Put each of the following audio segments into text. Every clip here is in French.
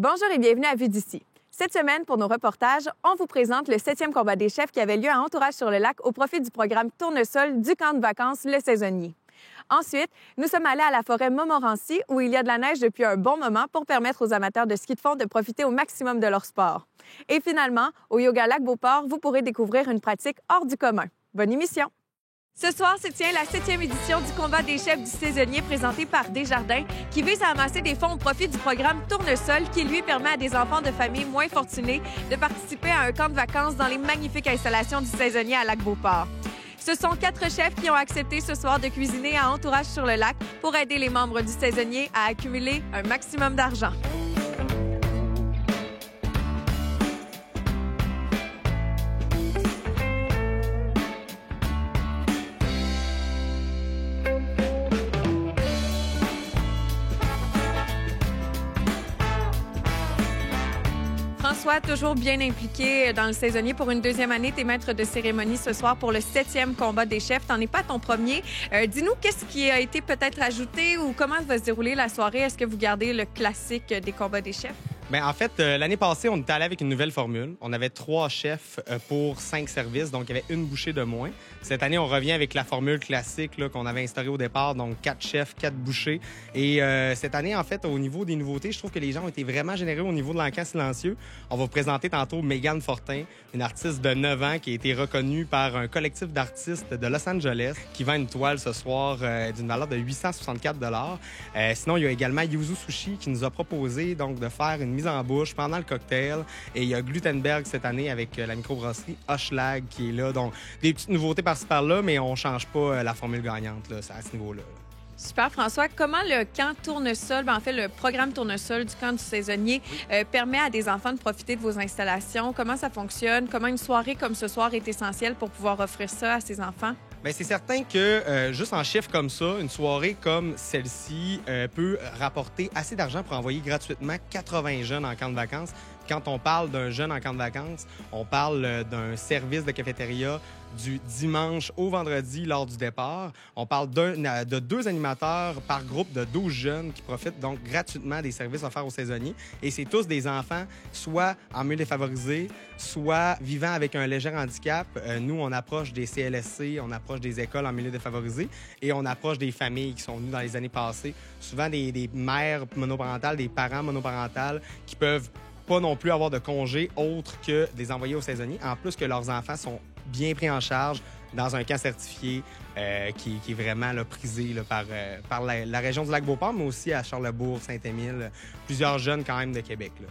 Bonjour et bienvenue à Vue d'ici. Cette semaine, pour nos reportages, on vous présente le 7e combat des chefs qui avait lieu à Entourage-sur-le-Lac au profit du programme Tournesol du camp de vacances Le Saisonnier. Ensuite, nous sommes allés à la forêt Montmorency où il y a de la neige depuis un bon moment pour permettre aux amateurs de ski de fond de profiter au maximum de leur sport. Et finalement, au Yoga Lac-Beauport, vous pourrez découvrir une pratique hors du commun. Bonne émission! Ce soir se tient la 7e édition du combat des chefs du saisonnier présenté par Desjardins qui vise à amasser des fonds au profit du programme Tournesol qui lui permet à des enfants de familles moins fortunés de participer à un camp de vacances dans les magnifiques installations du saisonnier à Lac-Beauport. Ce sont 4 chefs qui ont accepté ce soir de cuisiner à Entourage-sur-le-Lac pour aider les membres du saisonnier à accumuler un maximum d'argent. François, toujours bien impliqué dans le saisonnier pour une deuxième année, t'es maître de cérémonie ce soir pour le 7e combat des chefs. T'en es pas ton premier. Dis-nous, qu'est-ce qui a été peut-être ajouté ou comment va se dérouler la soirée? Est-ce que vous gardez le classique des combats des chefs? Bien, en fait, l'année passée, on était allé avec une nouvelle formule. On avait 3 chefs pour 5 services, donc il y avait une bouchée de moins. Cette année, on revient avec la formule classique là, qu'on avait instaurée au départ, donc 4 chefs, 4 bouchées. Et cette année, en fait, au niveau des nouveautés, je trouve que les gens ont été vraiment généreux au niveau de l'encan silencieux. On va vous présenter tantôt Megan Fortin, une artiste de 9 ans qui a été reconnue par un collectif d'artistes de Los Angeles qui vend une toile ce soir d'une valeur de 864 $. Sinon, il y a également Yuzu Sushi qui nous a proposé donc de faire une mise en bouche pendant le cocktail. Et il y a Glutenberg cette année avec la microbrasserie Hochelag qui est là. Donc, des petites nouveautés par-ci par-là, mais on ne change pas la formule gagnante là, à ce niveau-là. Super, François. Comment le camp Tournesol, en fait, le programme Tournesol du camp du saisonnier permet à des enfants de profiter de vos installations? Comment ça fonctionne? Comment une soirée comme ce soir est essentielle pour pouvoir offrir ça à ces enfants? Bien, c'est certain que juste en chiffres comme ça, une soirée comme celle-ci peut rapporter assez d'argent pour envoyer gratuitement 80 jeunes en camp de vacances. Quand on parle d'un jeune en camp de vacances, on parle d'un service de cafétéria du dimanche au vendredi lors du départ. On parle de 2 animateurs par groupe de 12 jeunes qui profitent donc gratuitement des services offerts aux saisonniers. Et c'est tous des enfants, soit en milieu défavorisé, soit vivant avec un léger handicap. Nous, on approche des CLSC, on approche des écoles en milieu défavorisé et on approche des familles qui sont venues dans les années passées. Souvent des mères monoparentales, des parents monoparentales qui peuvent pas non plus avoir de congés autres que des envoyés aux saisonniers, en plus que leurs enfants sont bien pris en charge dans un camp certifié qui est vraiment là, prisé là, par la région du Lac-Beauport, mais aussi à Charlesbourg, Saint-Émile, plusieurs jeunes quand même de Québec. Là.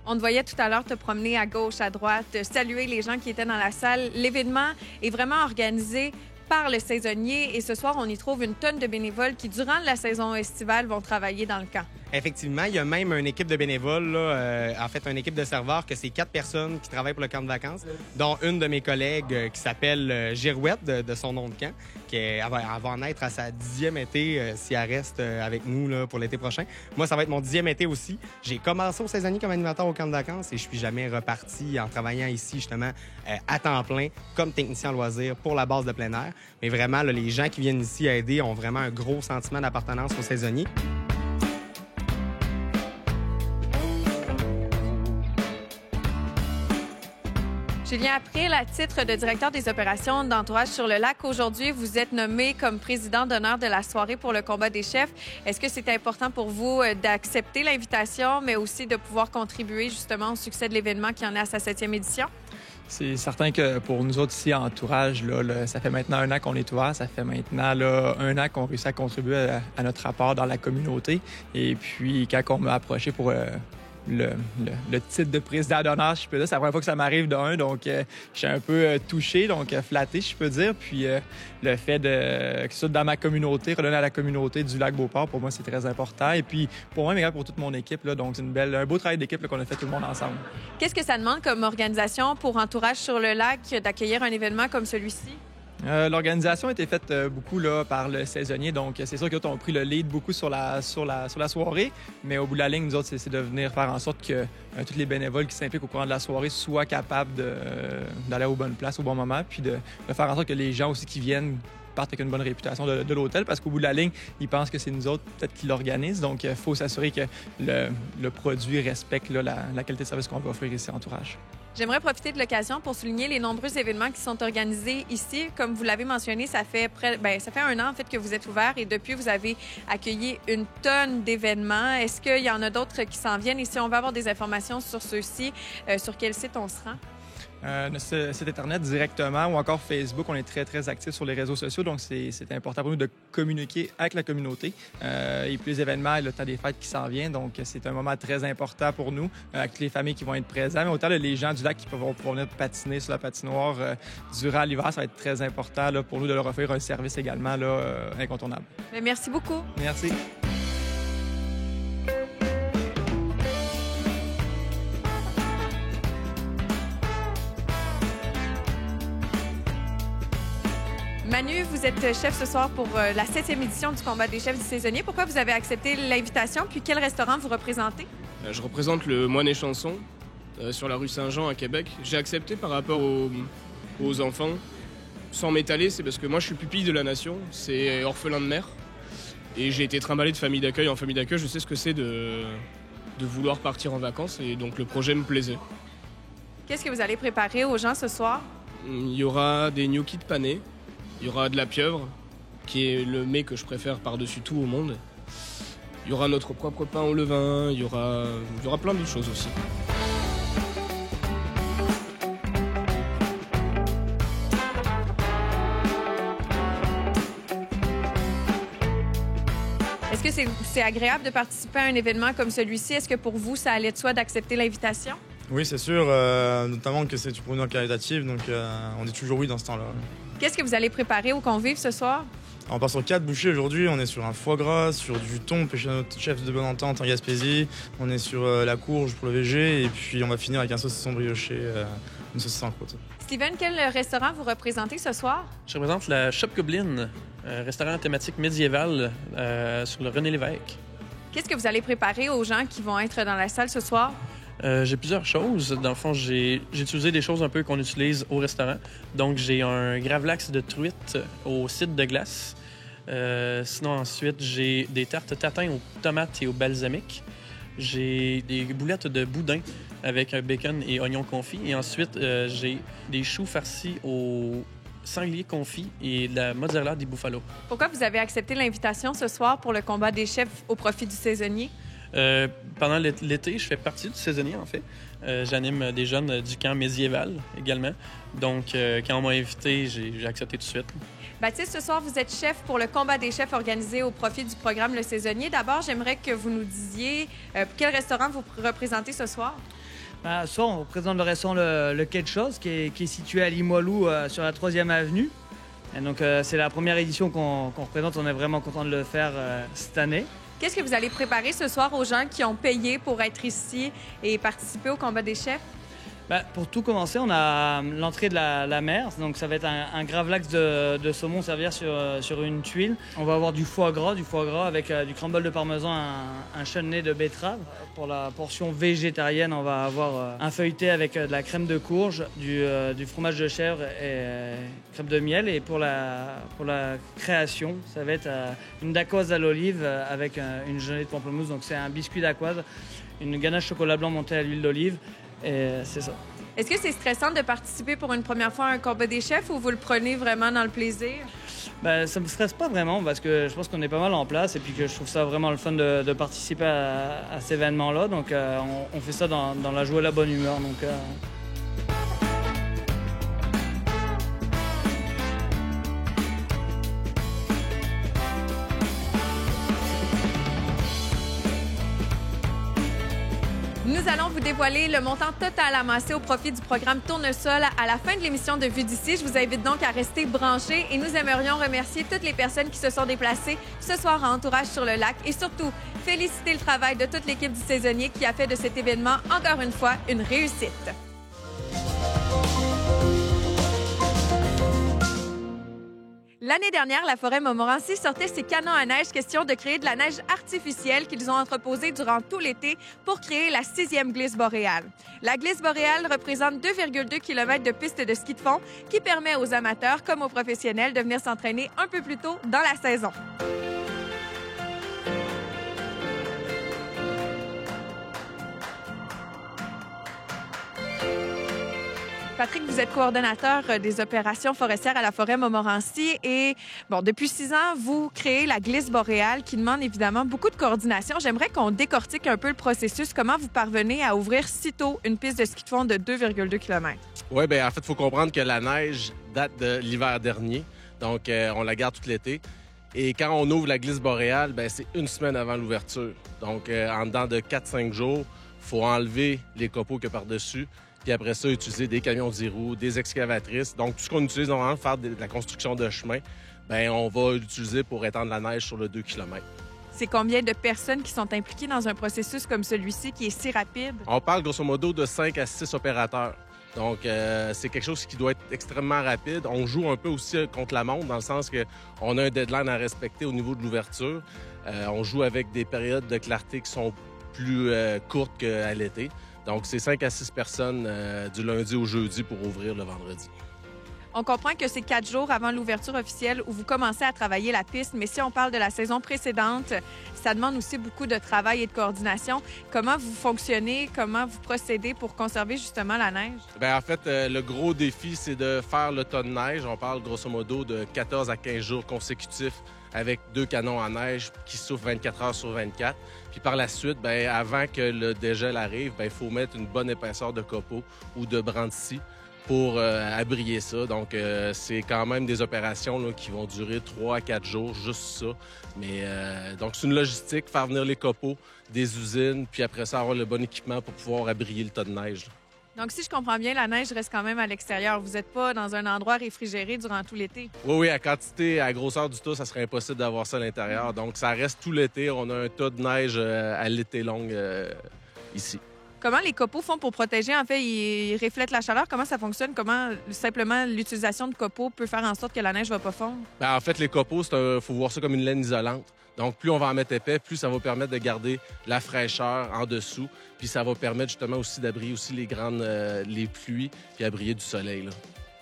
On te voyait tout à l'heure te promener à gauche, à droite, saluer les gens qui étaient dans la salle. L'événement est vraiment organisé par le saisonnier et ce soir, on y trouve une tonne de bénévoles qui, durant la saison estivale, vont travailler dans le camp. Effectivement, il y a même une équipe de bénévoles, là, en fait, une équipe de serveurs, que c'est 4 personnes qui travaillent pour le camp de vacances, dont une de mes collègues qui s'appelle Girouette, de son nom de camp, qui elle va en être à sa 10e été si elle reste avec nous là, pour l'été prochain. Moi, ça va être mon 10e été aussi. J'ai commencé au saisonnier comme animateur au camp de vacances et je suis jamais reparti en travaillant ici, justement, à temps plein, comme technicien en loisirs pour la base de plein air. Mais vraiment, là, les gens qui viennent ici à aider ont vraiment un gros sentiment d'appartenance au saisonnier. Julien April, à titre de directeur des opérations d'Entourage-sur-le-Lac, aujourd'hui, vous êtes nommé comme président d'honneur de la soirée pour le combat des chefs. Est-ce que c'est important pour vous d'accepter l'invitation, mais aussi de pouvoir contribuer justement au succès de l'événement qui en est à sa 7e édition? C'est certain que pour nous autres ici, Entourage, ça fait maintenant 1 an qu'on est ouvert. Ça fait maintenant 1 an qu'on réussit à contribuer à notre rapport dans la communauté. Et puis, quand on m'a approché pour le titre de président d'honneur, je peux dire, c'est la première fois que ça m'arrive donc je suis un peu touché, donc flatté, je peux dire. Puis le fait que ce soit dans ma communauté, redonner à la communauté du Lac-Beauport, pour moi, c'est très important. Et puis, pour moi, mais également pour toute mon équipe, là, donc c'est un beau travail d'équipe là, qu'on a fait tout le monde ensemble. Qu'est-ce que ça demande comme organisation pour Entourage sur le lac d'accueillir un événement comme celui-ci? L'organisation a été faite beaucoup là, par le saisonnier, donc c'est sûr qu'ils ont pris le lead beaucoup sur la soirée, mais au bout de la ligne, nous autres, c'est de venir faire en sorte que tous les bénévoles qui s'impliquent au courant de la soirée soient capables d'aller aux bonnes places au bon moment, puis de faire en sorte que les gens aussi qui viennent partent avec une bonne réputation de l'hôtel parce qu'au bout de la ligne, ils pensent que c'est nous autres peut-être qui l'organisent. Donc, il faut s'assurer que le produit respecte là, la qualité de service qu'on va offrir ici à Entourage. J'aimerais profiter de l'occasion pour souligner les nombreux événements qui sont organisés ici. Comme vous l'avez mentionné, ça fait 1 an en fait que vous êtes ouvert et depuis, vous avez accueilli une tonne d'événements. Est-ce qu'il y en a d'autres qui s'en viennent? Et si on veut avoir des informations sur ceux-ci, sur quel site on se rend? Notre site Internet directement ou encore Facebook, on est très, très actifs sur les réseaux sociaux, donc c'est important pour nous de communiquer avec la communauté. Et puis les événements et le temps des fêtes qui s'en vient, donc c'est un moment très important pour nous, avec toutes les familles qui vont être présentes, mais autant les gens du lac qui vont pouvoir venir patiner sur la patinoire durant l'hiver, ça va être très important là, pour nous de leur offrir un service également là, incontournable. Mais merci beaucoup. Merci. Manu, vous êtes chef ce soir pour la 7e édition du combat des chefs du saisonnier. Pourquoi vous avez accepté l'invitation? Puis quel restaurant vous représentez? Je représente le Moine et Chanson sur la rue Saint-Jean à Québec. J'ai accepté par rapport aux enfants. Sans m'étaler, c'est parce que moi je suis pupille de la nation, c'est orphelin de mère. Et j'ai été trimballé de famille d'accueil en famille d'accueil. Je sais ce que c'est de vouloir partir en vacances et donc le projet me plaisait. Qu'est-ce que vous allez préparer aux gens ce soir? Il y aura des gnocchis de panais. Il y aura de la pieuvre, qui est le mets que je préfère par-dessus tout au monde. Il y aura notre propre pain au levain, il y aura plein d'autres choses aussi. Est-ce que c'est agréable de participer à un événement comme celui-ci? Est-ce que pour vous, ça allait de soi d'accepter l'invitation? Oui, c'est sûr, notamment que c'est pour une caritative, donc on dit toujours oui dans ce temps-là. Qu'est-ce que vous allez préparer aux convives ce soir? On part sur 4 bouchées aujourd'hui, on est sur un foie gras, sur du thon pêché à notre chef de bonne entente en Gaspésie, on est sur la courge pour le VG et puis on va finir avec un saucisson brioché, une saucisse en croûte. Steven, quel restaurant vous représentez ce soir? Je représente la Shop Goblin, un restaurant thématique médiéval sur le René Lévesque. Qu'est-ce que vous allez préparer aux gens qui vont être dans la salle ce soir? J'ai plusieurs choses. Dans le fond, j'ai utilisé des choses un peu qu'on utilise au restaurant. Donc, j'ai un gravlax de truite au cidre de glace. Sinon, ensuite, j'ai des tartes tatin aux tomates et au balsamique. J'ai des boulettes de boudin avec un bacon et oignons confits. Et ensuite, j'ai des choux farcis au sanglier confit et de la mozzarella di buffalo. Pourquoi vous avez accepté l'invitation ce soir pour le combat des chefs au profit du saisonnier? Pendant l'été, je fais partie du saisonnier, en fait. J'anime des jeunes du camp médiéval également. Donc, quand on m'a invité, j'ai accepté tout de suite. Baptiste, ce soir, vous êtes chef pour le combat des chefs organisé au profit du programme Le Saisonnier. D'abord, j'aimerais que vous nous disiez quel restaurant vous représentez ce soir? Ce soir, on représente le restaurant Le Quai de Chose, qui est situé à Limoilou, sur la 3e avenue. Et donc, c'est la première édition qu'on représente. On est vraiment content de le faire cette année. Qu'est-ce que vous allez préparer ce soir aux gens qui ont payé pour être ici et participer au combat des chefs? Pour tout commencer, on a l'entrée de la mer. Donc, ça va être un gravlax de saumon servir sur une tuile. On va avoir du foie gras avec du crumble de parmesan, un chutney de betterave. Pour la portion végétarienne, on va avoir un feuilleté avec de la crème de courge, du fromage de chèvre et crème de miel. Et pour la création, ça va être une dacquoise à l'olive avec une gelée de pamplemousse. Donc, c'est un biscuit dacquoise, une ganache chocolat blanc montée à l'huile d'olive. Et c'est ça. Est-ce que c'est stressant de participer pour une première fois à un combat des chefs ou vous le prenez vraiment dans le plaisir? Ça me stresse pas vraiment parce que je pense qu'on est pas mal en place et puis que je trouve ça vraiment le fun de participer à cet événement-là. Donc, on fait ça dans la joie et la bonne humeur. Donc, Nous allons vous dévoiler le montant total amassé au profit du programme Tournesol à la fin de l'émission de Vue d'ici. Je vous invite donc à rester branchés et nous aimerions remercier toutes les personnes qui se sont déplacées ce soir à Entourage sur le lac et surtout féliciter le travail de toute l'équipe du saisonnier qui a fait de cet événement, encore une fois, une réussite. L'année dernière, la forêt Montmorency sortait ses canons à neige, question de créer de la neige artificielle qu'ils ont entreposée durant tout l'été pour créer la 6e glisse boréale. La glisse boréale représente 2,2 km de piste de ski de fond qui permet aux amateurs comme aux professionnels de venir s'entraîner un peu plus tôt dans la saison. Patrick, vous êtes coordonnateur des opérations forestières à la forêt Montmorency et depuis 6 ans, vous créez la glisse boréale qui demande évidemment beaucoup de coordination. J'aimerais qu'on décortique un peu le processus. Comment vous parvenez à ouvrir si tôt une piste de ski de fond de 2,2 km? Oui, bien en fait, il faut comprendre que la neige date de l'hiver dernier, donc on la garde tout l'été. Et quand on ouvre la glisse boréale, bien, c'est 1 semaine avant l'ouverture. Donc en dedans de 4-5 jours, il faut enlever les copeaux qu'il y a par-dessus. Puis après ça, utiliser des camions 10 roues, des excavatrices. Donc, tout ce qu'on utilise normalement pour faire de la construction de chemin, bien, on va l'utiliser pour étendre la neige sur le 2 km. C'est combien de personnes qui sont impliquées dans un processus comme celui-ci qui est si rapide? On parle grosso modo de 5 à 6 opérateurs. Donc, c'est quelque chose qui doit être extrêmement rapide. On joue un peu aussi contre la montre dans le sens qu'on a un deadline à respecter au niveau de l'ouverture. On joue avec des périodes de clarté qui sont plus courtes qu'à l'été. Donc, c'est 5 à 6 personnes du lundi au jeudi pour ouvrir le vendredi. On comprend que c'est 4 jours avant l'ouverture officielle où vous commencez à travailler la piste, mais si on parle de la saison précédente, ça demande aussi beaucoup de travail et de coordination. Comment vous fonctionnez, comment vous procédez pour conserver justement la neige? Bien, en fait, le gros défi, c'est de faire le tas de neige. On parle grosso modo de 14 à 15 jours consécutifs avec 2 canons à neige qui souffrent 24 heures sur 24. Puis par la suite, bien, avant que le dégel arrive, bien, il faut mettre une bonne épaisseur de copeaux ou de brans de scie pour abrier ça. Donc, c'est quand même des opérations là, qui vont durer 3 à 4 jours, juste ça. Mais donc, c'est une logistique, faire venir les copeaux des usines, puis après ça, avoir le bon équipement pour pouvoir abrier le tas de neige, là. Donc, si je comprends bien, la neige reste quand même à l'extérieur. Vous n'êtes pas dans un endroit réfrigéré durant tout l'été. Oui, à quantité, à la grosseur du tas, ça serait impossible d'avoir ça à l'intérieur. Donc, ça reste tout l'été. On a un tas de neige à l'été longue ici. Comment les copeaux font pour protéger? En fait, ils reflètent la chaleur. Comment ça fonctionne? Comment simplement l'utilisation de copeaux peut faire en sorte que la neige ne va pas fondre? Bien, en fait, les copeaux, il faut voir ça comme une laine isolante. Donc, plus on va en mettre épais, plus ça va permettre de garder la fraîcheur en dessous. Puis ça va permettre justement aussi d'abrier aussi les pluies puis abrier du soleil, là.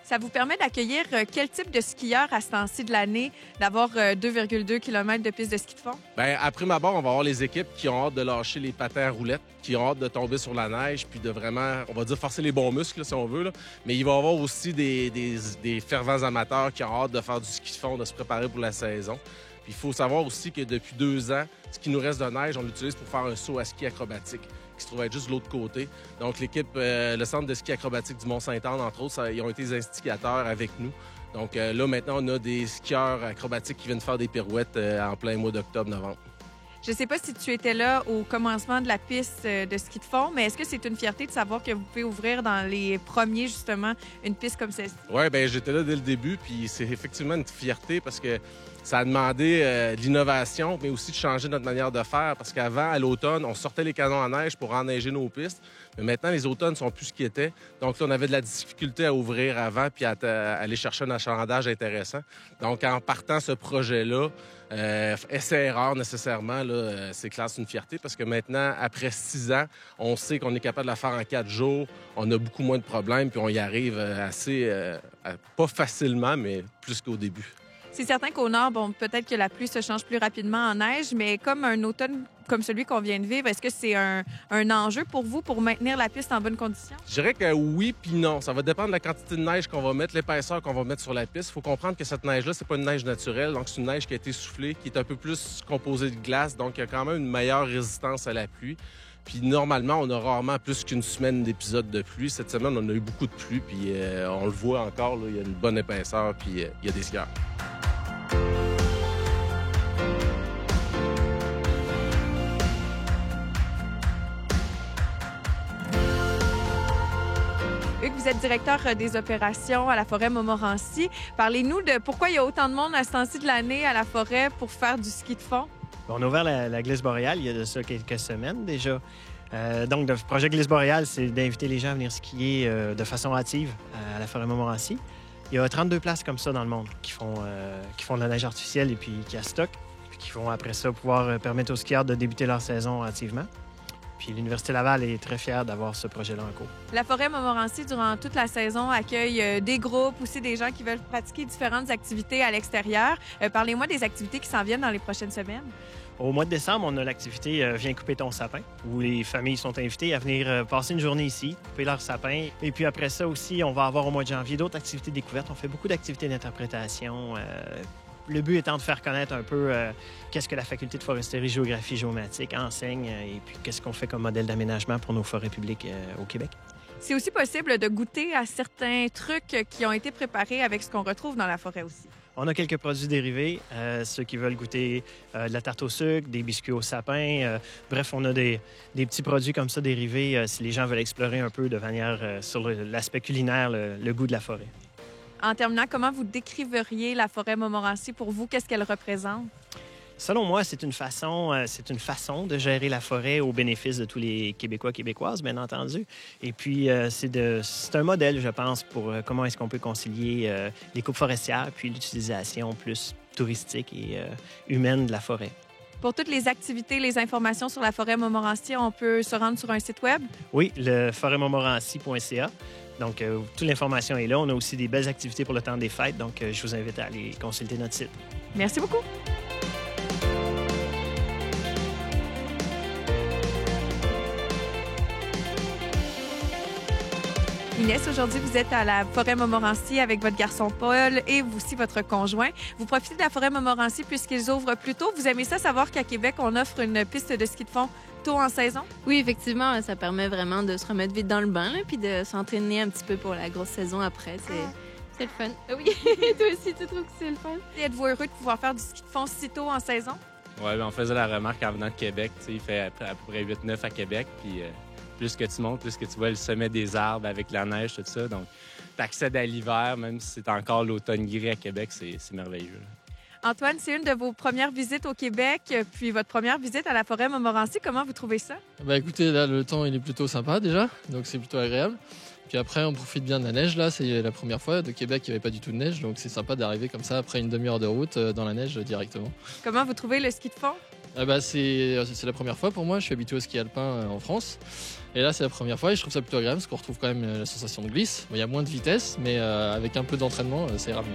Ça vous permet d'accueillir quel type de skieurs à ce temps-ci de l'année, d'avoir 2,2 km de piste de ski de fond? Bien, après ma barre, on va avoir les équipes qui ont hâte de lâcher les patins à roulettes, qui ont hâte de tomber sur la neige, puis de vraiment, on va dire, forcer les bons muscles, là, si on veut, là. Mais il va y avoir aussi des fervents amateurs qui ont hâte de faire du ski de fond, de se préparer pour la saison. Puis il faut savoir aussi que depuis 2 ans, ce qui nous reste de neige, on l'utilise pour faire un saut à ski acrobatique, qui se trouve être juste de l'autre côté. Donc, l'équipe, le centre de ski acrobatique du Mont-Sainte-Anne, entre autres, ils ont été les instigateurs avec nous. Donc là, maintenant, on a des skieurs acrobatiques qui viennent faire des pirouettes en plein mois d'octobre-novembre. Je ne sais pas si tu étais là au commencement de la piste de ski de fond, mais est-ce que c'est une fierté de savoir que vous pouvez ouvrir dans les premiers, justement, une piste comme celle-ci? Oui, bien, j'étais là dès le début, puis c'est effectivement une fierté parce que ça a demandé de l'innovation, mais aussi de changer notre manière de faire. Parce qu'avant, à l'automne, on sortait les canons à neige pour enneiger nos pistes. Mais maintenant, les automnes sont plus ce qu'ils étaient. Donc là, on avait de la difficulté à ouvrir avant puis à aller chercher un achalandage intéressant. Donc, en partant ce projet-là, essai-erreur nécessairement, là, c'est clair, c'est une fierté parce que maintenant, après 6 ans, on sait qu'on est capable de la faire en 4 jours. On a beaucoup moins de problèmes puis on y arrive pas facilement, mais plus qu'au début. C'est certain qu'au nord, peut-être que la pluie se change plus rapidement en neige, mais comme un automne comme celui qu'on vient de vivre, est-ce que c'est un enjeu pour vous pour maintenir la piste en bonne condition? Je dirais que oui puis non. Ça va dépendre de la quantité de neige qu'on va mettre, l'épaisseur qu'on va mettre sur la piste. Il faut comprendre que cette neige-là, c'est pas une neige naturelle. Donc, c'est une neige qui a été soufflée, qui est un peu plus composée de glace. Donc, il y a quand même une meilleure résistance à la pluie. Puis normalement, on a rarement plus qu'une semaine d'épisodes de pluie. Cette semaine, on a eu beaucoup de pluie, puis on le voit encore, là, il y a une bonne épaisseur, puis il y a des skieurs. Hugues, vous êtes directeur des opérations à la forêt Montmorency. Parlez-nous de pourquoi il y a autant de monde à ce temps-ci de l'année à la forêt pour faire du ski de fond. On a ouvert la glisse boréale il y a de ça quelques semaines déjà. Donc, le projet Glisse boréale, c'est d'inviter les gens à venir skier de façon hâtive à la forêt Montmorency. Il y a 32 places comme ça dans le monde qui font de la neige artificielle et puis qui la stockent, puis qui vont après ça pouvoir permettre aux skieurs de débuter leur saison activement. Puis l'Université Laval est très fière d'avoir ce projet-là en cours. La forêt Montmorency, durant toute la saison, accueille des groupes, aussi des gens qui veulent pratiquer différentes activités à l'extérieur. Parlez-moi des activités qui s'en viennent dans les prochaines semaines. Au mois de décembre, on a l'activité Viens couper ton sapin, où les familles sont invitées à venir passer une journée ici, couper leur sapin. Et puis après ça aussi, on va avoir au mois de janvier d'autres activités découvertes. On fait beaucoup d'activités d'interprétation. Le but étant de faire connaître un peu qu'est-ce que la faculté de foresterie, géographie, géomatique enseigne et puis qu'est-ce qu'on fait comme modèle d'aménagement pour nos forêts publiques au Québec. C'est aussi possible de goûter à certains trucs qui ont été préparés avec ce qu'on retrouve dans la forêt aussi. On a quelques produits dérivés, ceux qui veulent goûter de la tarte au sucre, des biscuits au sapin. Bref, on a des petits produits comme ça dérivés si les gens veulent explorer un peu de manière sur l'aspect culinaire, le goût de la forêt. En terminant, comment vous décriveriez la forêt Montmorency pour vous? Qu'est-ce qu'elle représente? Selon moi, c'est une façon de gérer la forêt au bénéfice de tous les Québécois, Québécoises, bien entendu. Et puis, c'est un modèle, je pense, pour comment est-ce qu'on peut concilier les coupes forestières puis l'utilisation plus touristique et humaine de la forêt. Pour toutes les activités, les informations sur la forêt Montmorency, on peut se rendre sur un site web? Oui, le forêtmontmorency.ca. Donc, toute l'information est là. On a aussi des belles activités pour le temps des fêtes. Donc, je vous invite à aller consulter notre site. Merci beaucoup. Inès, aujourd'hui, vous êtes à la forêt Montmorency avec votre garçon Paul et aussi votre conjoint. Vous profitez de la forêt Montmorency puisqu'ils ouvrent plus tôt. Vous aimez ça, savoir qu'à Québec, on offre une piste de ski de fond tôt en saison? Oui, effectivement, ça permet vraiment de se remettre vite dans le bain là, puis de s'entraîner un petit peu pour la grosse saison après. C'est le fun. Oui, toi aussi, tu trouves que c'est le fun? Et êtes-vous heureux de pouvoir faire du ski de fond si tôt en saison? Oui, on faisait la remarque en venant de Québec. Il fait à peu près 8-9 à Québec, puis plus que tu montes, plus que tu vois le sommet des arbres avec la neige, tout ça. Donc, tu accèdes à l'hiver, même si c'est encore l'automne gris à Québec, c'est merveilleux. Là. Antoine, c'est une de vos premières visites au Québec, puis votre première visite à la forêt Montmorency. Comment vous trouvez ça? Écoutez, là, le temps, il est plutôt sympa déjà, donc c'est plutôt agréable. Puis après, on profite bien de la neige. Là, c'est la première fois. De Québec, il n'y avait pas du tout de neige, donc c'est sympa d'arriver comme ça, après une demi-heure de route, dans la neige directement. Comment vous trouvez le ski de fond? C'est la première fois pour moi. Je suis habitué au ski alpin en France. Et là, c'est la première fois et je trouve ça plutôt agréable parce qu'on retrouve quand même la sensation de glisse. Il y a moins de vitesse, mais avec un peu d'entraînement, ça ira mieux.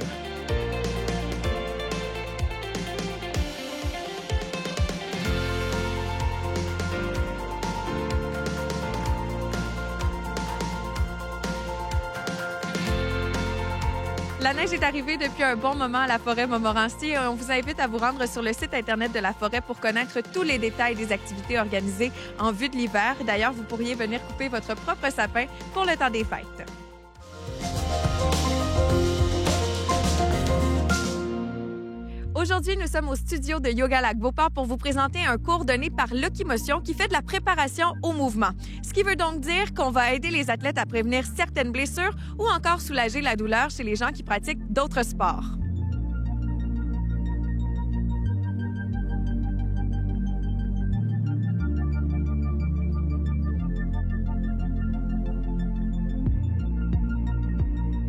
La neige est arrivée depuis un bon moment à la forêt Montmorency. On vous invite à vous rendre sur le site Internet de la forêt pour connaître tous les détails des activités organisées en vue de l'hiver. D'ailleurs, vous pourriez venir couper votre propre sapin pour le temps des fêtes. Aujourd'hui, nous sommes au studio de Yoga Lac Beauport pour vous présenter un cours donné par Locomotion qui fait de la préparation au mouvement. Ce qui veut donc dire qu'on va aider les athlètes à prévenir certaines blessures ou encore soulager la douleur chez les gens qui pratiquent d'autres sports.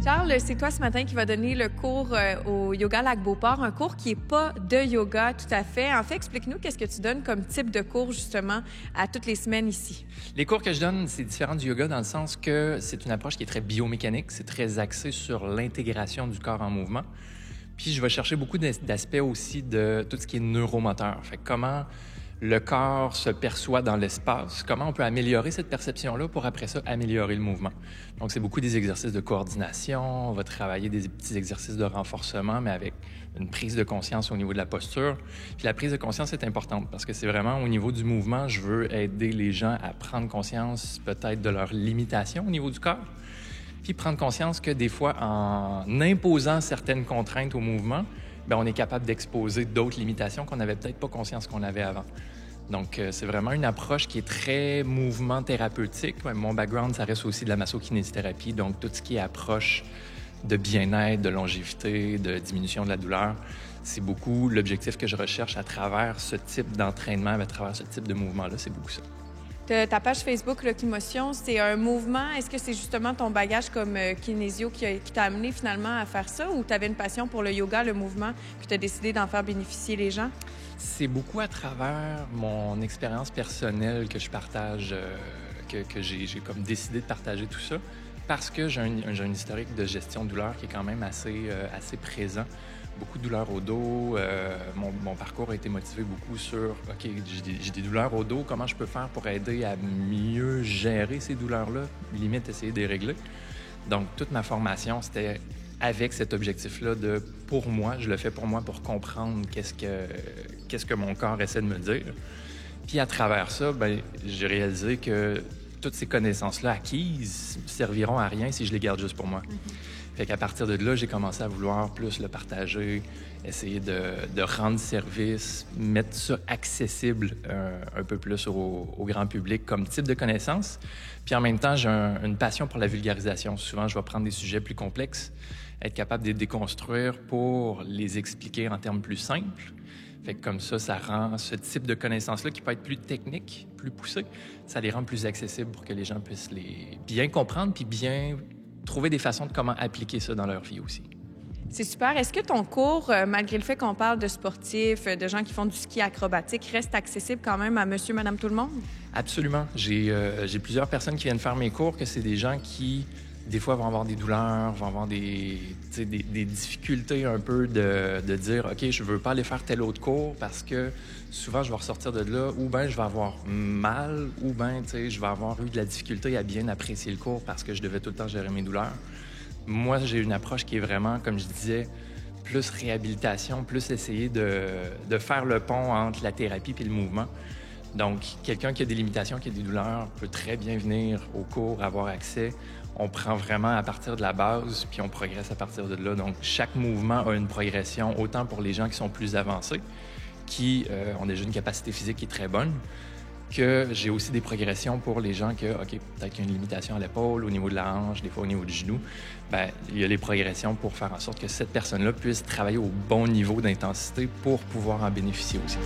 Charles, c'est toi ce matin qui va donner le cours au Yoga Lac Beauport, un cours qui n'est pas de yoga tout à fait. En fait, explique-nous qu'est-ce que tu donnes comme type de cours justement à toutes les semaines ici. Les cours que je donne, c'est différent du yoga dans le sens que c'est une approche qui est très biomécanique, c'est très axé sur l'intégration du corps en mouvement. Puis je vais chercher beaucoup d'aspects aussi de tout ce qui est neuromoteur. Fait que comment le corps se perçoit dans l'espace, comment on peut améliorer cette perception-là pour après ça améliorer le mouvement. Donc, c'est beaucoup des exercices de coordination, on va travailler des petits exercices de renforcement, mais avec une prise de conscience au niveau de la posture. Puis la prise de conscience est importante parce que c'est vraiment au niveau du mouvement, je veux aider les gens à prendre conscience peut-être de leurs limitations au niveau du corps, puis prendre conscience que des fois, en imposant certaines contraintes au mouvement, bien, on est capable d'exposer d'autres limitations qu'on n'avait peut-être pas conscience qu'on avait avant. Donc, c'est vraiment une approche qui est très mouvement thérapeutique. Mon background, ça reste aussi de la massokinésithérapie, donc tout ce qui est approche de bien-être, de longévité, de diminution de la douleur, c'est beaucoup l'objectif que je recherche à travers ce type d'entraînement, à travers ce type de mouvement-là, c'est beaucoup ça. Ta page Facebook Locomotion, c'est un mouvement. Est-ce que c'est justement ton bagage comme kinésio qui t'a amené finalement à faire ça ou tu avais une passion pour le yoga, le mouvement, puis tu as décidé d'en faire bénéficier les gens? C'est beaucoup à travers mon expérience personnelle que je partage, que j'ai comme décidé de partager tout ça, parce que j'ai un historique de gestion de douleur qui est quand même assez présent. Beaucoup de douleurs au dos. Mon parcours a été motivé beaucoup sur « OK, j'ai des douleurs au dos, comment je peux faire pour aider à mieux gérer ces douleurs-là, limite essayer de les régler ». Donc, toute ma formation, c'était avec cet objectif-là de « pour moi », je le fais pour moi pour comprendre qu'est-ce que mon corps essaie de me dire. Puis à travers ça, bien, j'ai réalisé que toutes ces connaissances-là acquises serviront à rien si je les garde juste pour moi. Fait qu'à partir de là, j'ai commencé à vouloir plus le partager, essayer de rendre service, mettre ça accessible un peu plus au grand public comme type de connaissance. Puis en même temps, j'ai une passion pour la vulgarisation. Souvent, je vais prendre des sujets plus complexes, être capable de les déconstruire pour les expliquer en termes plus simples. Fait que comme ça rend ce type de connaissances-là, qui peut être plus technique, plus poussé, ça les rend plus accessibles pour que les gens puissent les bien comprendre puis bien trouver des façons de comment appliquer ça dans leur vie aussi. C'est super. Est-ce que ton cours, malgré le fait qu'on parle de sportifs, de gens qui font du ski acrobatique, reste accessible quand même à monsieur, madame, tout le monde? Absolument. J'ai plusieurs personnes qui viennent faire mes cours, que c'est des gens qui, des fois, vont avoir des douleurs, vont avoir des difficultés un peu de dire « OK, je veux pas aller faire tel autre cours parce que souvent, je vais ressortir de là ou bien je vais avoir mal ou bien je vais avoir eu de la difficulté à bien apprécier le cours parce que je devais tout le temps gérer mes douleurs. » Moi, j'ai une approche qui est vraiment, comme je disais, plus réhabilitation, plus essayer de faire le pont entre la thérapie et le mouvement. Donc, quelqu'un qui a des limitations, qui a des douleurs, peut très bien venir au cours, avoir accès. On prend vraiment à partir de la base, puis on progresse à partir de là. Donc, chaque mouvement a une progression, autant pour les gens qui sont plus avancés, qui ont déjà une capacité physique qui est très bonne, que j'ai aussi des progressions pour les gens que, OK, peut-être qu'il y a une limitation à l'épaule, au niveau de la hanche, des fois au niveau du genou. Bien, il y a les progressions pour faire en sorte que cette personne-là puisse travailler au bon niveau d'intensité pour pouvoir en bénéficier aussi.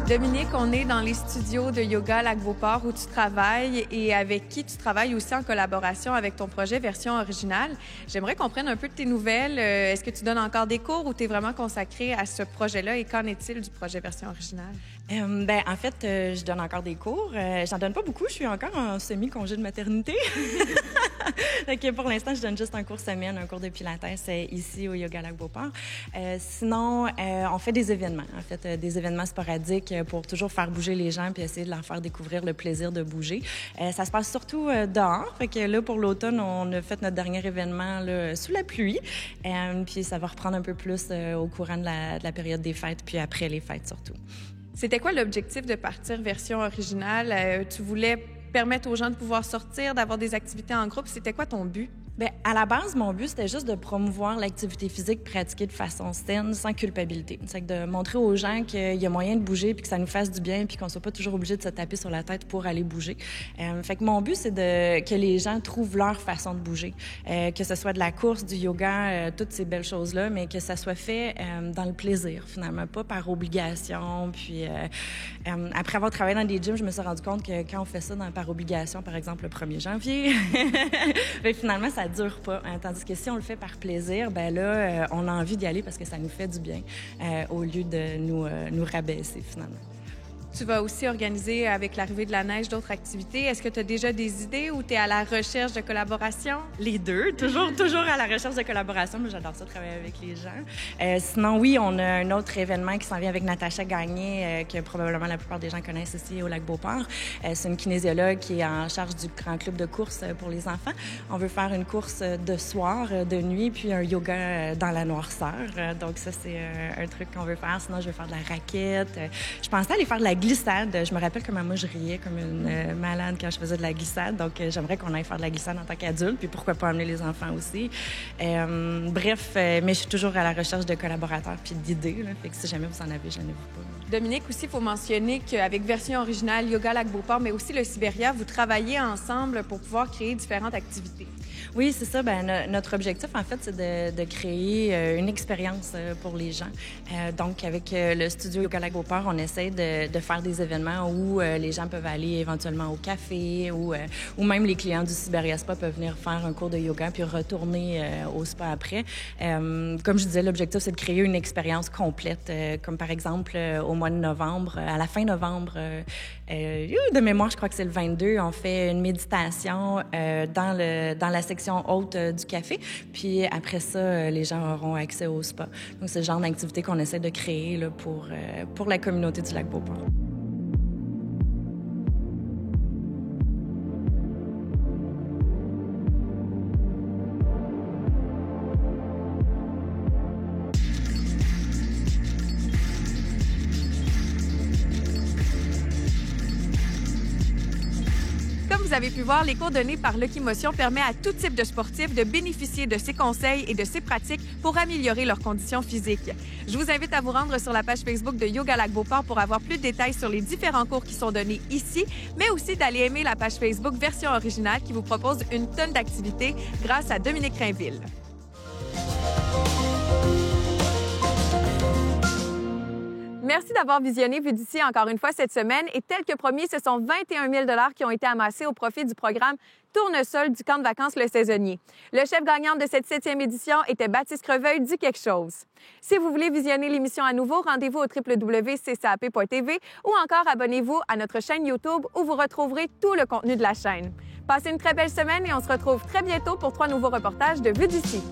Dominique, on est dans les studios de Yoga Lac-Beauport où tu travailles et avec qui tu travailles aussi en collaboration avec ton projet Version Originale. J'aimerais qu'on prenne un peu de tes nouvelles. Est-ce que tu donnes encore des cours ou tu es vraiment consacré à ce projet-là et qu'en est-il du projet Version Originale? En fait, je donne encore des cours. J'en donne pas beaucoup. Je suis encore en semi-congé de maternité. Donc, pour l'instant, je donne juste un cours semaine, un cours de pilates ici au Yoga Lac-Beauport. Sinon, on fait des événements. En fait, des événements sporadiques pour toujours faire bouger les gens puis essayer de leur faire découvrir le plaisir de bouger. Ça se passe surtout dehors. Fait que là, pour l'automne, on a fait notre dernier événement là, sous la pluie. Puis ça va reprendre un peu plus au courant de la période des fêtes, puis après les fêtes surtout. C'était quoi l'objectif de partir Version Originale? Tu voulais permettre aux gens de pouvoir sortir, d'avoir des activités en groupe. C'était quoi ton but? Bien, à la base, mon but, c'était juste de promouvoir l'activité physique pratiquée de façon saine, sans culpabilité. C'est de montrer aux gens qu'il y a moyen de bouger puis que ça nous fasse du bien puis qu'on ne soit pas toujours obligé de se taper sur la tête pour aller bouger. Fait que mon but, c'est que les gens trouvent leur façon de bouger. Que ce soit de la course, du yoga, toutes ces belles choses-là, mais que ça soit fait dans le plaisir, finalement, pas par obligation. Puis après avoir travaillé dans des gyms, je me suis rendu compte que quand on fait ça par obligation, par exemple le 1er janvier, bien, finalement, ça dure pas. Tandis que si on le fait par plaisir, ben là, on a envie d'y aller parce que ça nous fait du bien au lieu de nous rabaisser, finalement. Tu vas aussi organiser, avec l'arrivée de la neige, d'autres activités. Est-ce que tu as déjà des idées ou tu es à la recherche de collaboration? Les deux. Toujours à la recherche de collaboration. Mais j'adore ça, travailler avec les gens. Sinon, oui, on a un autre événement qui s'en vient avec Natacha Gagné, que probablement la plupart des gens connaissent ici au Lac-Beauport. C'est une kinésiologue qui est en charge du grand club de course pour les enfants. On veut faire une course de soir, de nuit, puis un yoga dans la noirceur. Donc ça, c'est un truc qu'on veut faire. Sinon, je veux faire de la raquette. Je pensais aller faire de la glissade. Je me rappelle comment moi, je riais comme une malade quand je faisais de la glissade. Donc, j'aimerais qu'on aille faire de la glissade en tant qu'adulte. Puis pourquoi pas amener les enfants aussi. Bref, mais je suis toujours à la recherche de collaborateurs puis d'idées. Là. Fait que si jamais vous en avez, gênez-vous pas. Dominique, aussi, il faut mentionner qu'avec Version Originale, Yoga Lac-Beauport, mais aussi le Sibéria, vous travaillez ensemble pour pouvoir créer différentes activités. Oui, c'est ça. Notre objectif, en fait, c'est de créer une expérience pour les gens. Donc, avec le studio Yoga Lac-Beauport, on essaie de faire des événements où les gens peuvent aller éventuellement au café ou même les clients du Sibéria Spa peuvent venir faire un cours de yoga puis retourner au spa après. Comme je disais, l'objectif, c'est de créer une expérience complète, comme par exemple au mois de novembre, à la fin novembre, de mémoire, je crois que c'est le 22, on fait une méditation dans la section haute du café. Puis après ça, les gens auront accès au spa. Donc, c'est le genre d'activité qu'on essaie de créer là, pour la communauté du Lac-Beauport. Comme vous avez pu voir, les cours donnés par Lucky Motion permettent à tout type de sportifs de bénéficier de ses conseils et de ses pratiques pour améliorer leurs conditions physiques. Je vous invite à vous rendre sur la page Facebook de Yoga Lac-Beauport pour avoir plus de détails sur les différents cours qui sont donnés ici, mais aussi d'aller aimer la page Facebook Version Originale qui vous propose une tonne d'activités grâce à Dominique Rainville. Merci d'avoir visionné Vue d'ici encore une fois cette semaine. Et tel que promis, ce sont 21 000 $ qui ont été amassés au profit du programme Tournesol du camp de vacances Le Saisonnier. Le chef gagnant de cette 7e édition était Baptiste Creveuil du Quelque chose. Si vous voulez visionner l'émission à nouveau, rendez-vous au www.ccap.tv ou encore abonnez-vous à notre chaîne YouTube où vous retrouverez tout le contenu de la chaîne. Passez une très belle semaine et on se retrouve très bientôt pour 3 nouveaux reportages de Vue d'ici.